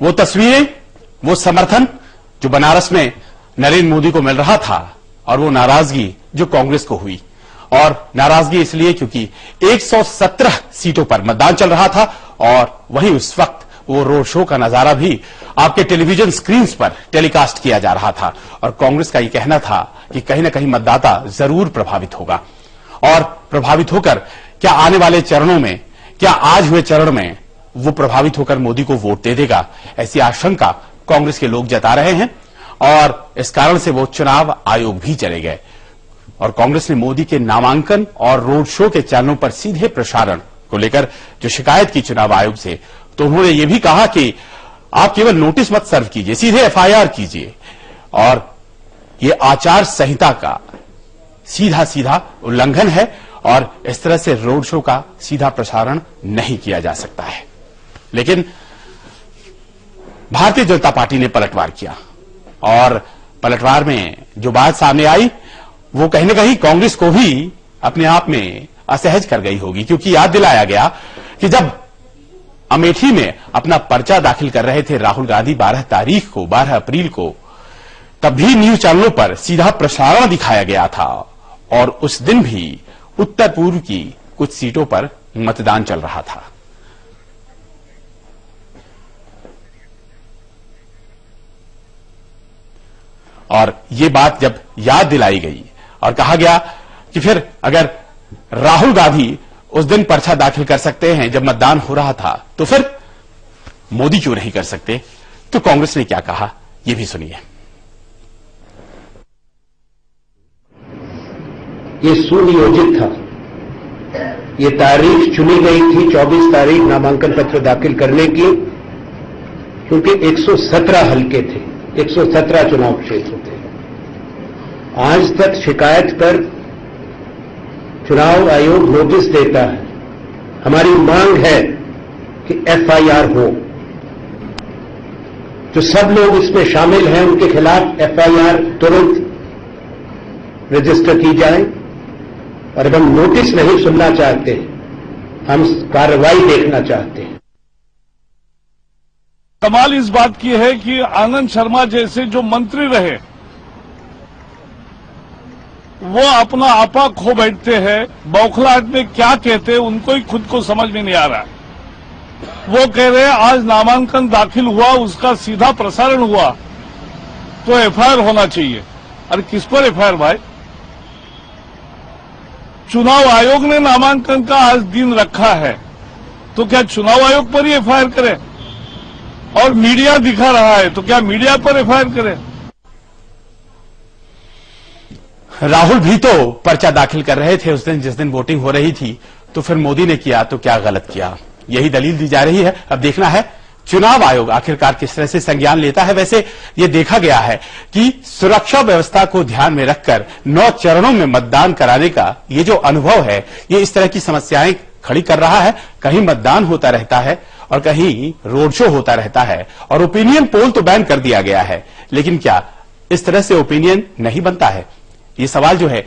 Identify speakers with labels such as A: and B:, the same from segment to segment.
A: वो तस्वीरें, वो समर्थन जो बनारस में नरेंद्र मोदी को मिल रहा था, और वो नाराजगी जो कांग्रेस को हुई। और नाराजगी इसलिए क्योंकि 117 सीटों पर मतदान चल रहा था, और वहीं उस वक्त वो रोड शो का नजारा भी आपके टेलीविजन स्क्रीन पर टेलीकास्ट किया जा रहा था। और कांग्रेस का ये कहना था कि कहीं ना कहीं मतदाता जरूर प्रभावित होगा, और प्रभावित होकर क्या आने वाले चरणों में, क्या आज हुए चरण में वो प्रभावित होकर मोदी को वोट दे देगा, ऐसी आशंका कांग्रेस के लोग जता रहे हैं। और इस कारण से वो चुनाव आयोग भी चले गए, और कांग्रेस ने मोदी के नामांकन और रोड शो के चैनलों पर सीधे प्रसारण को लेकर जो शिकायत की चुनाव आयोग से, तो उन्होंने ये भी कहा कि आप केवल नोटिस मत सर्व कीजिए, सीधे एफआईआर कीजिए, और ये आचार संहिता का सीधा सीधा उल्लंघन है, और इस तरह से रोड शो का सीधा प्रसारण नहीं किया जा सकता है। लेकिन भारतीय जनता पार्टी ने पलटवार किया, और पलटवार में जो बात सामने आई वो कहीं ना कहीं कांग्रेस को भी अपने आप में असहज कर गई होगी, क्योंकि याद दिलाया गया कि जब अमेठी में अपना पर्चा दाखिल कर रहे थे राहुल गांधी 12 अप्रैल को, तब भी न्यूज चैनलों पर सीधा प्रसारण दिखाया गया था, और उस दिन भी उत्तर पूर्व की कुछ सीटों पर मतदान चल रहा था। और ये बात जब याद दिलाई गई और कहा गया कि फिर अगर राहुल गांधी उस दिन पर्चा दाखिल कर सकते हैं जब मतदान हो रहा था, तो फिर मोदी क्यों नहीं कर सकते, तो कांग्रेस ने क्या कहा ये भी सुनिए।
B: ये सुनियोजित था, ये तारीख चुनी गई थी 24 तारीख नामांकन पत्र दाखिल करने की, क्योंकि 117 हलके थे, 117 चुनाव क्षेत्र थे। आज तक शिकायत पर चुनाव आयोग नोटिस देता है। हमारी मांग है कि एफआईआर हो, जो सब लोग इसमें शामिल हैं उनके खिलाफ एफआईआर तुरंत रजिस्टर की जाए, और अब हम नोटिस नहीं सुनना चाहते, हम कार्रवाई देखना चाहते हैं।
C: कमाल इस बात की है कि आनंद शर्मा जैसे जो मंत्री रहे वो अपना आपा खो बैठते हैं, बौखलाहट में क्या कहते हैं उनको ही खुद को समझ में नहीं आ रहा। वो कह रहे हैं आज नामांकन दाखिल हुआ, उसका सीधा प्रसारण हुआ तो एफआईआर होना चाहिए। अरे किस पर एफआईआर भाई? चुनाव आयोग ने नामांकन का आज दिन रखा है, तो क्या चुनाव आयोग पर ही एफआईआर करें? और मीडिया दिखा रहा है तो क्या मीडिया पर एफआईआर करें?
A: राहुल भी तो पर्चा दाखिल कर रहे थे उस दिन जिस दिन वोटिंग हो रही थी, तो फिर मोदी ने किया तो क्या गलत किया, यही दलील दी जा रही है। अब देखना है चुनाव आयोग आखिरकार किस तरह से संज्ञान लेता है। वैसे ये देखा गया है कि सुरक्षा व्यवस्था को ध्यान में रखकर 9 चरणों में मतदान कराने का ये जो अनुभव है, ये इस तरह की समस्याएं खड़ी कर रहा है। कहीं मतदान होता रहता है और कहीं रोड शो होता रहता है, और ओपिनियन पोल तो बैन कर दिया गया है, लेकिन क्या इस तरह से ओपिनियन नहीं बनता है? ये सवाल जो है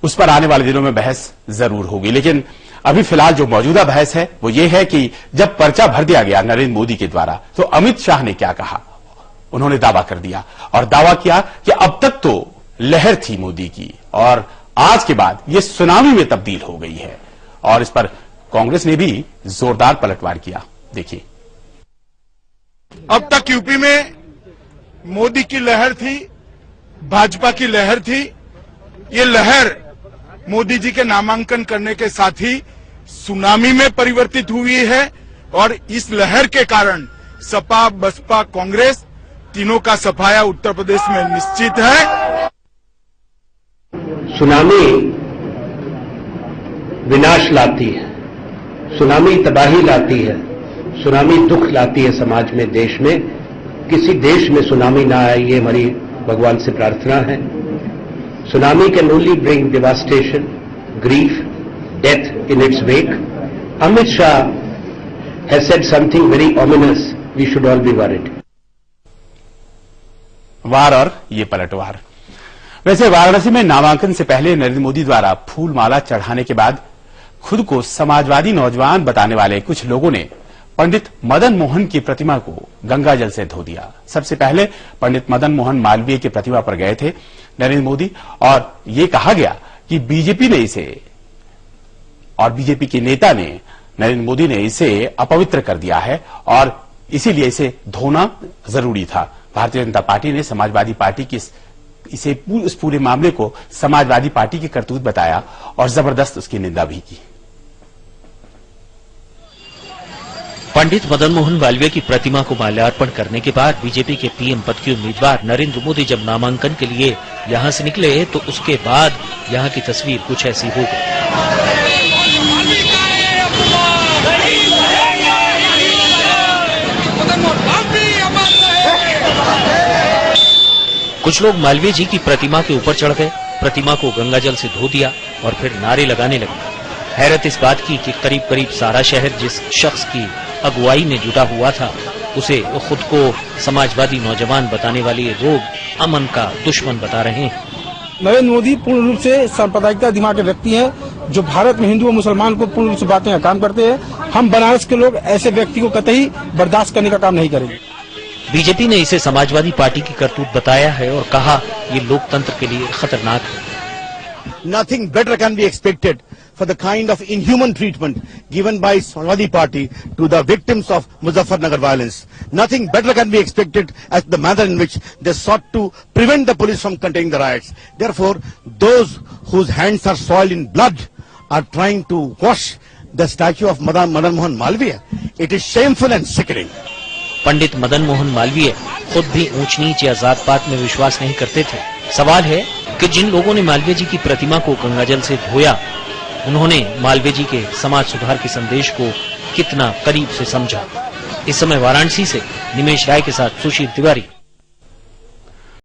A: उस पर आने वाले दिनों में बहस जरूर होगी। लेकिन अभी फिलहाल जो मौजूदा बहस है वो ये है कि जब पर्चा भर दिया गया नरेंद्र मोदी के द्वारा, तो अमित शाह ने क्या कहा? उन्होंने दावा कर दिया और दावा किया कि अब तक तो लहर थी मोदी की, और आज के बाद ये सुनामी में तब्दील हो गई है। और इस पर कांग्रेस ने भी जोरदार पलटवार किया। देखिए,
D: अब तक यूपी में मोदी की लहर थी, भाजपा की लहर थी। ये लहर मोदी जी के नामांकन करने के साथ ही सुनामी में परिवर्तित हुई है, और इस लहर के कारण सपा, बसपा, कांग्रेस तीनों का सफाया उत्तर प्रदेश में निश्चित है।
B: सुनामी विनाश लाती है, सुनामी तबाही लाती है, सुनामी दुख लाती है समाज में, देश में। किसी देश में सुनामी ना आए, ये हमारी भगवान से प्रार्थना है। Tsunami can only bring devastation, grief, death in its wake. Amit Shah has said something very ominous. We should all be worried.
A: वार और ये पलटवार। वैसे वाराणसी में नामांकन से पहले नरेंद्र मोदी द्वारा फूल माला चढ़ाने के बाद खुद को समाजवादी नौजवान बताने वाले कुछ लोगों ने पंडित मदन मोहन की प्रतिमा को गंगा जल से धो दिया। सबसे पहले पंडित मदन मोहन मालवीय की प्रतिमा पर गए थे नरेंद्र मोदी और ये कहा गया कि बीजेपी ने इसे और बीजेपी के नेता ने नरेंद्र मोदी ने इसे अपवित्र कर दिया है और इसीलिए इसे धोना जरूरी था। भारतीय जनता पार्टी ने समाजवादी पार्टी की इस पूरे मामले को समाजवादी पार्टी की करतूत बताया और जबरदस्त उसकी निंदा भी की।
E: पंडित मदन मोहन मालवीय की प्रतिमा को माल्यार्पण करने के बाद बीजेपी के पीएम पद के उम्मीदवार नरेंद्र मोदी जब नामांकन के लिए यहां से निकले तो उसके बाद यहां की तस्वीर कुछ ऐसी हो गई। कुछ लोग मालवीय जी की प्रतिमा के ऊपर चढ़ गए, प्रतिमा को गंगाजल से धो दिया और फिर नारे लगाने लगे। हैरत इस बात की कि करीब करीब सारा शहर जिस शख्स की अगुवाई में जुटा हुआ था उसे खुद को समाजवादी नौजवान बताने वाले लोग अमन का दुश्मन बता रहे हैं।
F: नरेंद्र मोदी पूर्ण रूप से सांप्रदायिकता दिमाग के व्यक्ति हैं जो भारत में हिंदू और मुसलमान को पूर्ण रूप से बातें काम करते हैं। हम बनारस के लोग ऐसे व्यक्ति को कतई बर्दाश्त करने का काम नहीं करेंगे।
E: बीजेपी ने इसे समाजवादी पार्टी की करतूत बताया है और कहा ये लोकतंत्र के लिए खतरनाक है।
G: Nothing better can be expected for the kind of inhuman treatment given by Samajwadi Party to the victims of Muzaffarnagar violence. Nothing better can be expected as the manner in which they sought to prevent the police from containing the riots. Therefore, those whose hands are soiled in blood are trying to wash the statue of Madan Mohan Malviya. It is shameful and sickening.
E: Pandit Madan Mohan Malviya खुद भी ऊंच नीच या जात पात में विश्वास नहीं करते थे। सवाल है कि जिन लोगों ने मालवीय जी की प्रतिमा को गंगाजल से धोया उन्होंने मालवीय जी के समाज सुधार के संदेश को कितना करीब से समझा। इस समय वाराणसी से निमेश राय के साथ सुशील तिवारी।